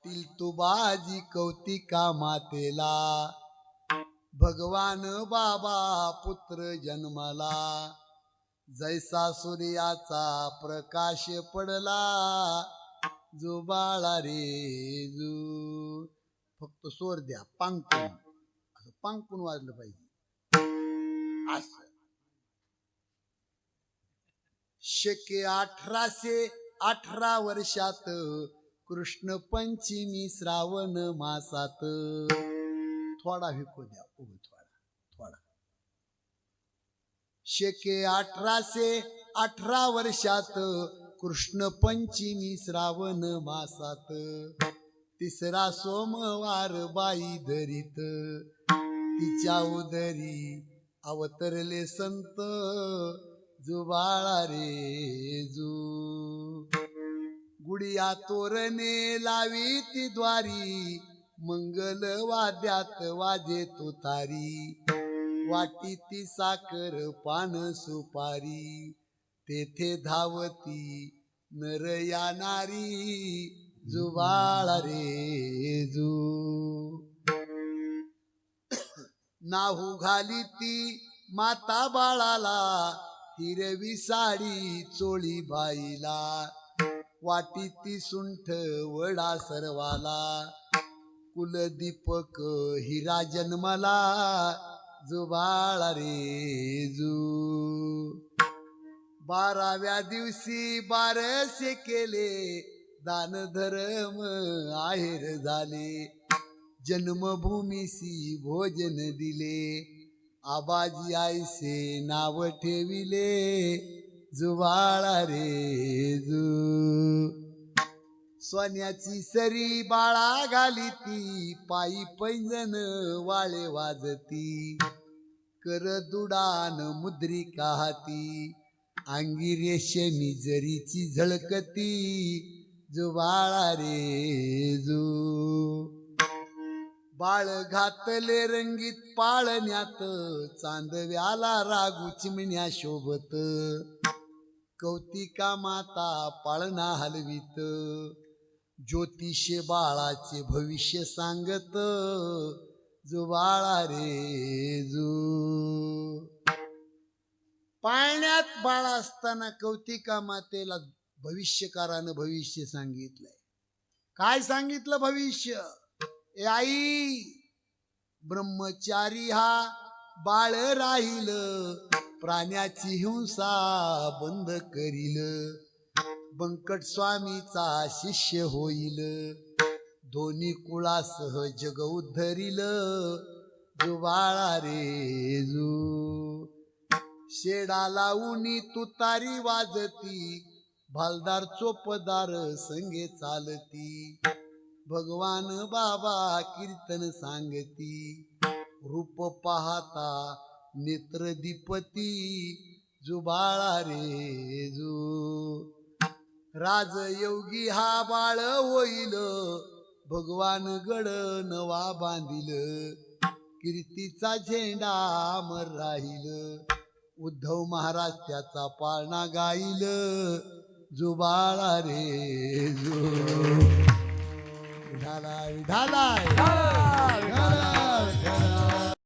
वाटील तू बाजी कौतिका मातेला भगवान बाबा पुत्र जन्मला जैसा सूर्याचा प्रकाश पडला जो बाळा रे जू फक्त स्वर द्या पांगपून असं पांगपून वाजलं पाहिजे असं शके 1818 वर्षात कृष्ण पंचमी श्रावण मासात थोडा विको द्या थोडा शके 1818 वर्षात कृष्ण पंचमी श्रावण मासात तिसरा सोमवार बाई धरीत तिच्या उदरी अवतरले संत जुबाळा रे जू गुडिया तोरणे लावी ती द्वारी मंगल वाद्यात वाजे तुतारी वाटी ती साखर पान सुपारी तेथे धावती नर या नारी जुबाळा रे जू नाहू घाली ती माता बाळाला हिरवी साडी चोळी बाईला वाटी ती सुंठ वडा सर्वाला कुलदीपक हिरा जन्मला जुबाळा रे जू 12व्या दिवशी बारसे केले दान धर्म आहेर झाले जन्मभूमीसी भोजन दिले आबाजी आईसे नाव ठेविले जुबाळा रे जू सोन्याची सरी बाळा घाली ती पायी पैंजण वाळे वाजती कर दुडान मुद्रिका हाती अंगी रेशमी जरीची झळकती जुबाळा रे जू बाळ घातले रंगीत पाळण्यात चांदव्याला रागू चिमण्या शोभत कौतिका माता पाळणा हलवीत ज्योतिषे बाळाचे भविष्य सांगत जुबाळा रे जू पाळण्यात बाळ असताना कौतिका मातेला भविष्यकारानं भविष्य सांगितलंय काय सांगितलं भविष्य ए आई ब्रह्मचारी हा बाळ राहील प्राण्याची हिंसा बंद करील बंकट स्वामीचा शिष्य होईल दोन्ही कुळासह जग उद्धरील जुबाळा रे जू शेडा लावूनी तुतारी वाजती भालदार चोपदार संगे चालती भगवान बाबा कीर्तन सांगती रूप पाहता नेत्र दीपती जुबाळा रे जू राजयोगी हा बाळ होईल भगवान गड नवा बांधिल कीर्तीचा झेंडा अमर राहील उद्धव महाराज त्याचा पाळणा गाईल जुबाळा रे जू विठाला विठाला